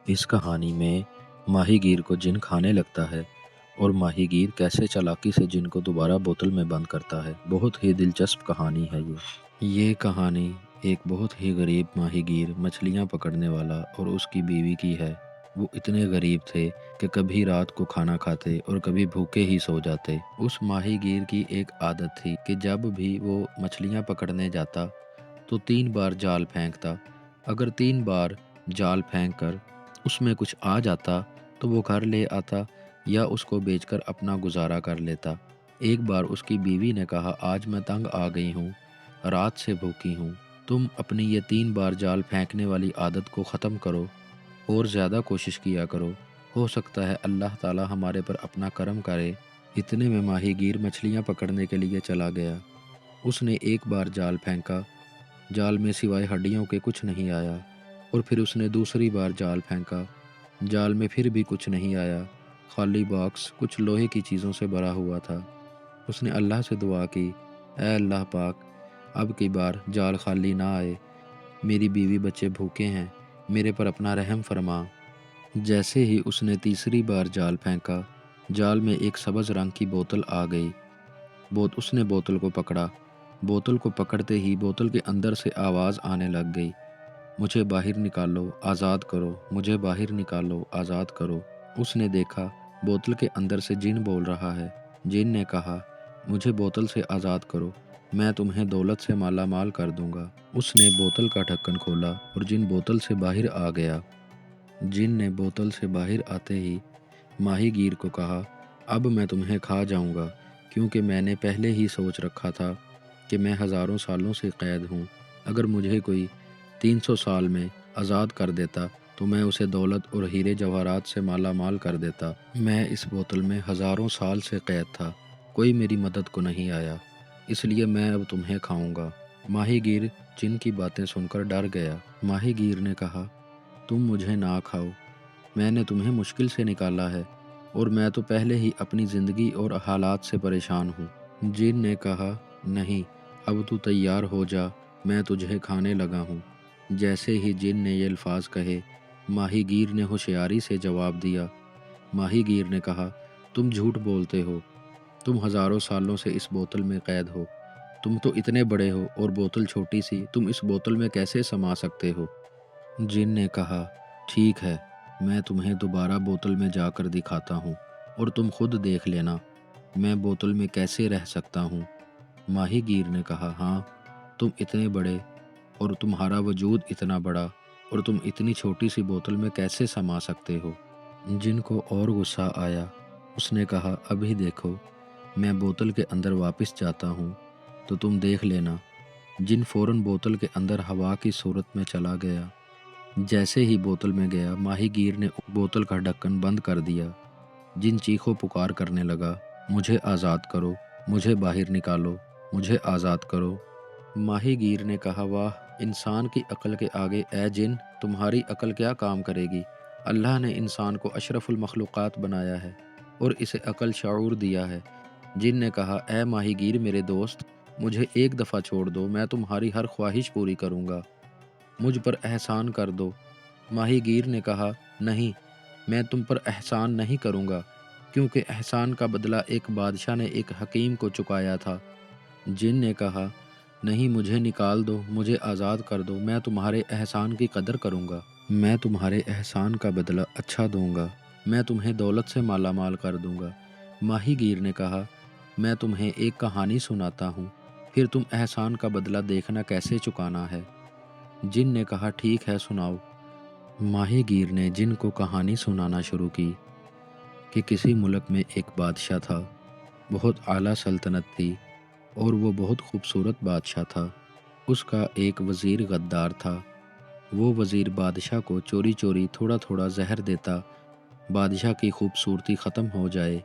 اس کہانی میں ماہی گیر کو جن کھانے لگتا ہے اور ماہی گیر کیسے چالاکی سے جن کو دوبارہ بوتل میں بند کرتا ہے۔ بہت ہی دلچسپ کہانی ہے یہ کہانی ایک بہت ہی غریب ماہی گیر مچھلیاں پکڑنے والا اور اس کی بیوی کی ہے۔ وہ اتنے غریب تھے کہ کبھی رات کو کھانا کھاتے اور کبھی بھوکے ہی سو جاتے۔ اس ماہی گیر کی ایک عادت تھی کہ جب بھی وہ مچھلیاں پکڑنے جاتا تو 3 بار جال پھینکتا۔ اگر 3 بار جال پھینک کر اس میں کچھ آ جاتا تو وہ گھر لے آتا یا اس کو بیچ کر اپنا گزارا کر لیتا۔ ایک بار اس کی بیوی نے کہا، آج میں تنگ آ گئی ہوں، رات سے بھوکی ہوں، تم اپنی یہ 3 بار جال پھینکنے والی عادت کو ختم کرو اور زیادہ کوشش کیا کرو، ہو سکتا ہے اللہ تعالی ہمارے پر اپنا کرم کرے۔ اتنے میں ماہی گیر مچھلیاں پکڑنے کے لیے چلا گیا۔ اس نے ایک بار جال پھینکا، جال میں سوائے ہڈیوں کے کچھ نہیں آیا، اور پھر اس نے دوسری بار جال پھینکا، جال میں پھر بھی کچھ نہیں آیا، خالی باکس کچھ لوہے کی چیزوں سے بھرا ہوا تھا۔ اس نے اللہ سے دعا کی، اے اللہ پاک، اب کی بار جال خالی نہ آئے، میری بیوی بچے بھوکے ہیں، میرے پر اپنا رحم فرما۔ جیسے ہی اس نے تیسری بار جال پھینکا، جال میں ایک سبز رنگ کی بوتل آ گئی۔ اس نے بوتل کو پکڑا، بوتل کو پکڑتے ہی بوتل کے اندر سے آواز آنے لگ گئی، مجھے باہر نکالو، آزاد کرو، مجھے باہر نکالو، آزاد کرو۔ اس نے دیکھا بوتل کے اندر سے جن بول رہا ہے۔ جن نے کہا، مجھے بوتل سے آزاد کرو، میں تمہیں دولت سے مالا مال کر دوں گا۔ اس نے بوتل کا ڈھکن کھولا اور جن بوتل سے باہر آ گیا۔ جن نے بوتل سے باہر آتے ہی ماہی گیر کو کہا، اب میں تمہیں کھا جاؤں گا، کیونکہ میں نے پہلے ہی سوچ رکھا تھا کہ میں ہزاروں سالوں سے قید ہوں۔ اگر مجھے کوئی 300 سال میں آزاد کر دیتا تو میں اسے دولت اور ہیرے جواہرات سے مالا مال کر دیتا۔ میں اس بوتل میں ہزاروں سال سے قید تھا، کوئی میری مدد کو نہیں آیا، اس لیے میں اب تمہیں کھاؤں گا۔ ماہی گیر جن کی باتیں سن کر ڈر گیا۔ ماہی گیر نے کہا، تم مجھے نہ کھاؤ، میں نے تمہیں مشکل سے نکالا ہے اور میں تو پہلے ہی اپنی زندگی اور حالات سے پریشان ہوں۔ جن نے کہا، نہیں، اب تو تیار ہو جا، میں تجھے کھانے لگا ہوں۔ جیسے ہی جن نے یہ الفاظ کہے، ماہی گیر نے ہوشیاری سے جواب دیا۔ ماہی گیر نے کہا، تم جھوٹ بولتے ہو، تم ہزاروں سالوں سے اس بوتل میں قید ہو، تم تو اتنے بڑے ہو اور بوتل چھوٹی سی، تم اس بوتل میں کیسے سما سکتے ہو؟ جن نے کہا، ٹھیک ہے، میں تمہیں دوبارہ بوتل میں جا کر دکھاتا ہوں اور تم خود دیکھ لینا میں بوتل میں کیسے رہ سکتا ہوں۔ ماہی گیر نے کہا، ہاں، تم اتنے بڑے اور تمہارا وجود اتنا بڑا اور تم اتنی چھوٹی سی بوتل میں کیسے سما سکتے ہو؟ جن کو اور غصہ آیا، اس نے کہا، ابھی دیکھو، میں بوتل کے اندر واپس جاتا ہوں تو تم دیکھ لینا۔ جن فوراً بوتل کے اندر ہوا کی صورت میں چلا گیا۔ جیسے ہی بوتل میں گیا، ماہی گیر نے بوتل کا ڈھکن بند کر دیا۔ جن چیخو پکار کرنے لگا، مجھے آزاد کرو، مجھے باہر نکالو، مجھے آزاد کرو۔ ماہی گیر نے کہا، واہ، انسان کی عقل کے آگے اے جن، تمہاری عقل کیا کام کرے گی؟ اللہ نے انسان کو اشرف المخلوقات بنایا ہے اور اسے عقل شعور دیا ہے۔ جن نے کہا، اے ماہی گیر میرے دوست، مجھے ایک دفعہ چھوڑ دو، میں تمہاری ہر خواہش پوری کروں گا، مجھ پر احسان کر دو۔ ماہی گیر نے کہا، نہیں، میں تم پر احسان نہیں کروں گا، کیونکہ احسان کا بدلہ ایک بادشاہ نے ایک حکیم کو چکایا تھا۔ جن نے کہا، نہیں، مجھے نکال دو، مجھے آزاد کر دو، میں تمہارے احسان کی قدر کروں گا، میں تمہارے احسان کا بدلہ اچھا دوں گا، میں تمہیں دولت سے مالا مال کر دوں گا۔ ماہی گیر نے کہا، میں تمہیں ایک کہانی سناتا ہوں، پھر تم احسان کا بدلہ دیکھنا کیسے چکانا ہے۔ جن نے کہا، ٹھیک ہے، سناؤ۔ ماہی گیر نے جن کو کہانی سنانا شروع کی کہ کسی ملک میں ایک بادشاہ تھا، بہت اعلیٰ سلطنت تھی اور وہ بہت خوبصورت بادشاہ تھا۔ اس کا ایک وزیر غدار تھا۔ وہ وزیر بادشاہ کو چوری چوری تھوڑا تھوڑا زہر دیتا، بادشاہ کی خوبصورتی ختم ہو جائے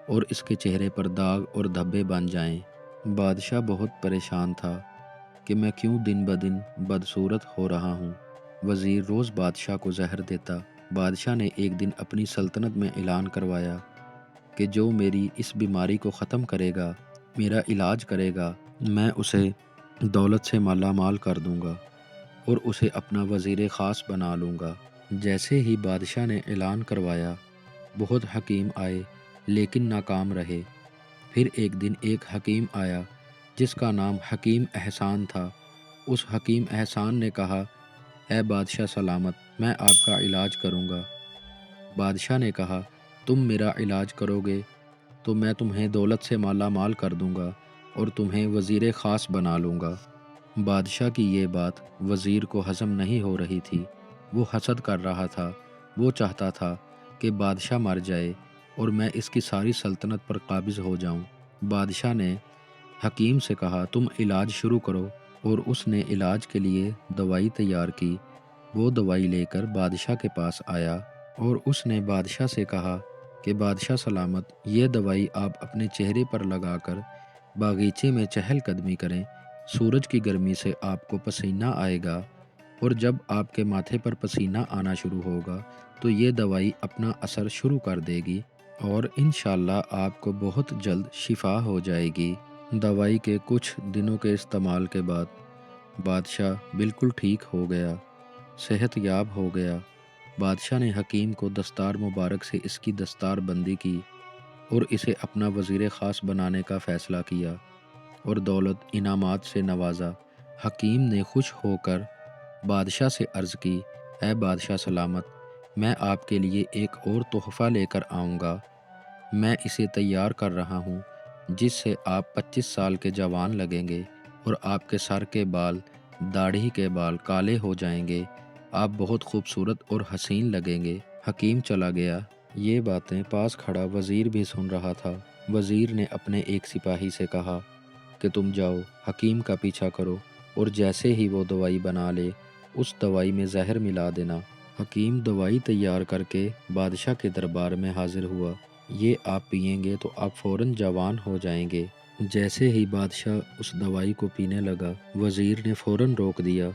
اور اس کے چہرے پر داغ اور دھبے بن جائیں۔ بادشاہ بہت پریشان تھا کہ میں کیوں دن بدن بدصورت ہو رہا ہوں۔ وزیر روز بادشاہ کو زہر دیتا۔ بادشاہ نے ایک دن اپنی سلطنت میں اعلان کروایا کہ جو میری اس بیماری کو ختم کرے گا، میرا علاج کرے گا، میں اسے دولت سے مالا مال کر دوں گا اور اسے اپنا وزیر خاص بنا لوں گا۔ جیسے ہی بادشاہ نے اعلان کروایا، بہت حکیم آئے لیکن ناکام رہے۔ پھر ایک دن ایک حکیم آیا جس کا نام حکیم احسان تھا۔ اس حکیم احسان نے کہا، اے بادشاہ سلامت، میں آپ کا علاج کروں گا۔ بادشاہ نے کہا، تم میرا علاج کرو گے تو میں تمہیں دولت سے مالا مال کر دوں گا اور تمہیں وزیر خاص بنا لوں گا۔ بادشاہ کی یہ بات وزیر کو ہضم نہیں ہو رہی تھی۔ وہ حسد کر رہا تھا۔ وہ چاہتا تھا کہ بادشاہ مر جائے اور میں اس کی ساری سلطنت پر قابض ہو جاؤں۔ بادشاہ نے حکیم سے کہا، تم علاج شروع کرو، اور اس نے علاج کے لیے دوائی تیار کی۔ وہ دوائی لے کر بادشاہ کے پاس آیا اور اس نے بادشاہ سے کہا کہ بادشاہ سلامت، یہ دوائی آپ اپنے چہرے پر لگا کر باغیچے میں چہل قدمی کریں۔ سورج کی گرمی سے آپ کو پسینہ آئے گا، اور جب آپ کے ماتھے پر پسینہ آنا شروع ہوگا تو یہ دوائی اپنا اثر شروع کر دے گی اور انشاءاللہ آپ کو بہت جلد شفا ہو جائے گی۔ دوائی کے کچھ دنوں کے استعمال کے بعد بادشاہ بالکل ٹھیک ہو گیا، صحت یاب ہو گیا۔ بادشاہ نے حکیم کو دستار مبارک سے اس کی دستار بندی کی اور اسے اپنا وزیر خاص بنانے کا فیصلہ کیا اور دولت انعامات سے نوازا۔ حکیم نے خوش ہو کر بادشاہ سے عرض کی، اے بادشاہ سلامت، میں آپ کے لیے ایک اور تحفہ لے کر آؤں گا۔ میں اسے تیار کر رہا ہوں جس سے آپ 25 سال کے جوان لگیں گے اور آپ کے سر کے بال، داڑھی کے بال کالے ہو جائیں گے۔ آپ بہت خوبصورت اور حسین لگیں گے۔ حکیم چلا گیا۔ یہ باتیں پاس کھڑا وزیر بھی سن رہا تھا۔ وزیر نے اپنے ایک سپاہی سے کہا کہ تم جاؤ، حکیم کا پیچھا کرو اور جیسے ہی وہ دوائی بنا لے اس دوائی میں زہر ملا دینا۔ حکیم دوائی تیار کر کے بادشاہ کے دربار میں حاضر ہوا۔ یہ آپ پئیں گے تو آپ فوراً جوان ہو جائیں گے۔ جیسے ہی بادشاہ اس دوائی کو پینے لگا، وزیر نے فوراً روک دیا۔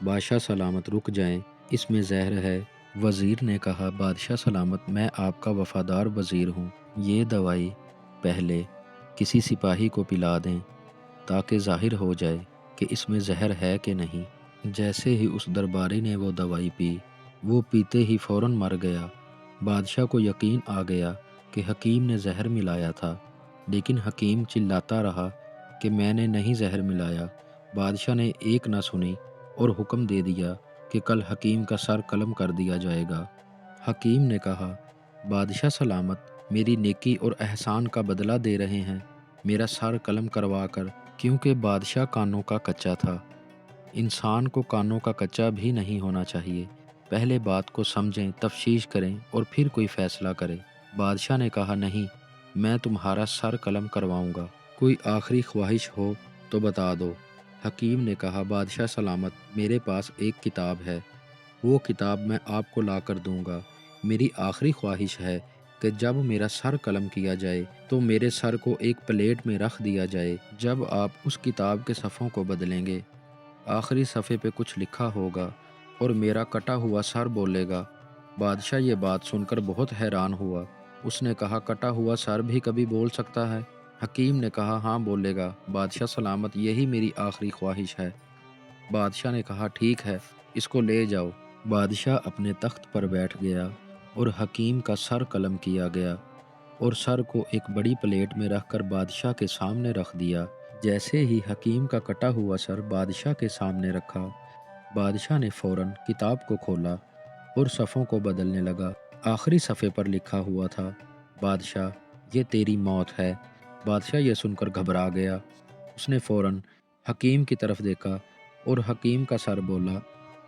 بادشاہ سلامت، رک جائیں، اس میں زہر ہے۔ وزیر نے کہا، بادشاہ سلامت، میں آپ کا وفادار وزیر ہوں، یہ دوائی پہلے کسی سپاہی کو پلا دیں تاکہ ظاہر ہو جائے کہ اس میں زہر ہے کہ نہیں۔ جیسے ہی اس درباری نے وہ دوائی پی، وہ پیتے ہی فوراً مر گیا۔ بادشاہ کو یقین آ گیا کہ حکیم نے زہر ملایا تھا، لیکن حکیم چلاتا رہا کہ میں نے نہیں زہر ملایا۔ بادشاہ نے ایک نہ سنی اور حکم دے دیا کہ کل حکیم کا سر قلم کر دیا جائے گا۔ حکیم نے کہا، بادشاہ سلامت، میری نیکی اور احسان کا بدلہ دے رہے ہیں میرا سر قلم کروا کر؟ کیونکہ بادشاہ کانوں کا کچا تھا۔ انسان کو کانوں کا کچا بھی نہیں ہونا چاہیے۔ پہلے بات کو سمجھیں، تفتیش کریں اور پھر کوئی فیصلہ کریں۔ بادشاہ نے کہا، نہیں، میں تمہارا سر قلم کرواؤں گا۔ کوئی آخری خواہش ہو تو بتا دو۔ حکیم نے کہا، بادشاہ سلامت، میرے پاس ایک کتاب ہے، وہ کتاب میں آپ کو لا کر دوں گا۔ میری آخری خواہش ہے کہ جب میرا سر قلم کیا جائے تو میرے سر کو ایک پلیٹ میں رکھ دیا جائے۔ جب آپ اس کتاب کے صفحوں کو بدلیں گے، آخری صفحے پہ کچھ لکھا ہوگا اور میرا کٹا ہوا سر بولے گا۔ بادشاہ یہ بات سن کر بہت حیران ہوا۔ اس نے کہا، کٹا ہوا سر بھی کبھی بول سکتا ہے؟ حکیم نے کہا، ہاں بولے گا، بادشاہ سلامت، یہی میری آخری خواہش ہے۔ بادشاہ نے کہا، ٹھیک ہے، اس کو لے جاؤ۔ بادشاہ اپنے تخت پر بیٹھ گیا اور حکیم کا سر قلم کیا گیا اور سر کو ایک بڑی پلیٹ میں رکھ کر بادشاہ کے سامنے رکھ دیا۔ جیسے ہی حکیم کا کٹا ہوا سر بادشاہ کے سامنے رکھا، بادشاہ نے فوراً کتاب کو کھولا اور صفوں کو بدلنے لگا۔ آخری صفحے پر لکھا ہوا تھا، بادشاہ، یہ تیری موت ہے۔ بادشاہ یہ سن کر گھبرا گیا۔ اس نے فوراً حکیم کی طرف دیکھا اور حکیم کا سر بولا،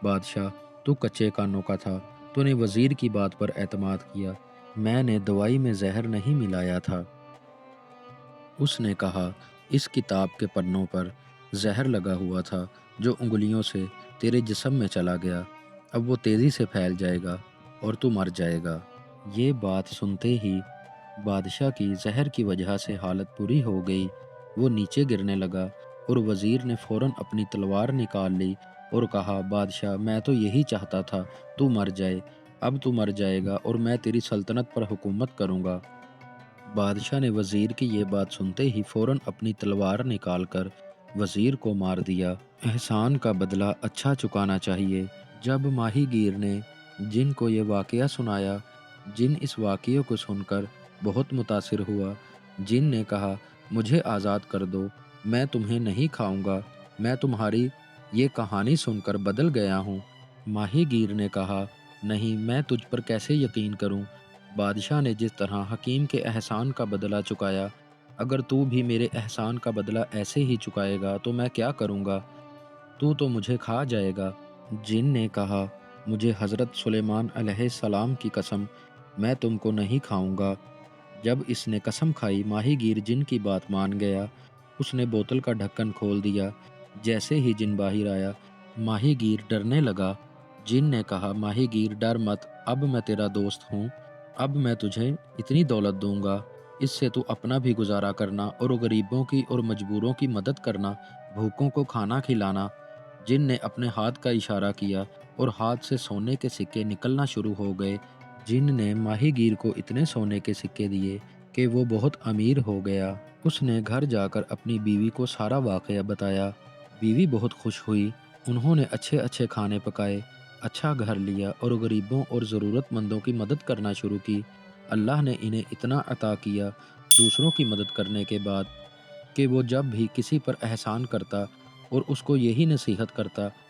بادشاہ، تو کچے کانوں کا تھا، تو نے وزیر کی بات پر اعتماد کیا، میں نے دوائی میں زہر نہیں ملایا تھا۔ اس نے کہا، اس کتاب کے پنوں پر زہر لگا ہوا تھا جو انگلیوں سے تیرے جسم میں چلا گیا، اب وہ تیزی سے پھیل جائے گا اور تو مر جائے گا۔ یہ بات سنتے ہی بادشاہ کی زہر کی وجہ سے حالت بری ہو گئی۔ وہ نیچے گرنے لگا اور وزیر نے فوراً اپنی تلوار نکال لی اور کہا، بادشاہ، میں تو یہی چاہتا تھا تو مر جائے، اب تو مر جائے گا اور میں تیری سلطنت پر حکومت کروں گا۔ بادشاہ نے وزیر کی یہ بات سنتے ہی فوراً اپنی تلوار نکال کر وزیر کو مار دیا۔ احسان کا بدلہ اچھا چکانا چاہیے۔ جب ماہی گیر نے جن کو یہ واقعہ سنایا۔ جن اس واقعے کو سن کر بہت متاثر ہوا۔ جن نے کہا مجھے آزاد کر دو، میں تمہیں نہیں کھاؤں گا، میں تمہاری یہ کہانی سن کر بدل گیا ہوں۔ ماہی گیر نے کہا نہیں، میں تجھ پر کیسے یقین کروں؟ بادشاہ نے جس طرح حکیم کے احسان کا بدلہ چکایا، اگر تو بھی میرے احسان کا بدلہ ایسے ہی چکائے گا تو میں کیا کروں گا؟ تو مجھے کھا جائے گا۔ جن نے کہا مجھے حضرت سلیمان علیہ السلام کی قسم، میں تم کو نہیں کھاؤں گا۔ جب اس نے قسم کھائی، ماہی گیر جن کی بات مان گیا۔ اس نے بوتل کا ڈھکن کھول دیا۔ جیسے ہی جن باہر آیا، ماہی گیر ڈرنے لگا۔ جن نے کہا ماہی گیر ڈر مت، اب میں تیرا دوست ہوں، اب میں تجھے اتنی دولت دوں گا، اس سے تو اپنا بھی گزارا کرنا اور غریبوں کی اور مجبوروں کی مدد کرنا، بھوکوں کو کھانا کھلانا۔ جن نے اپنے ہاتھ کا اشارہ کیا اور ہاتھ سے سونے کے سکے نکلنا شروع ہو گئے۔ جن نے ماہی گیر کو اتنے سونے کے سکے دیے کہ وہ بہت امیر ہو گیا۔ اس نے گھر جا کر اپنی بیوی کو سارا واقعہ بتایا۔ بیوی بہت خوش ہوئی۔ انہوں نے اچھے اچھے کھانے پکائے، اچھا گھر لیا اور غریبوں اور ضرورت مندوں کی مدد کرنا شروع کی۔ اللہ نے انہیں اتنا عطا کیا دوسروں کی مدد کرنے کے بعد کہ وہ جب بھی کسی پر احسان کرتا اور اس کو یہی نصیحت کرتا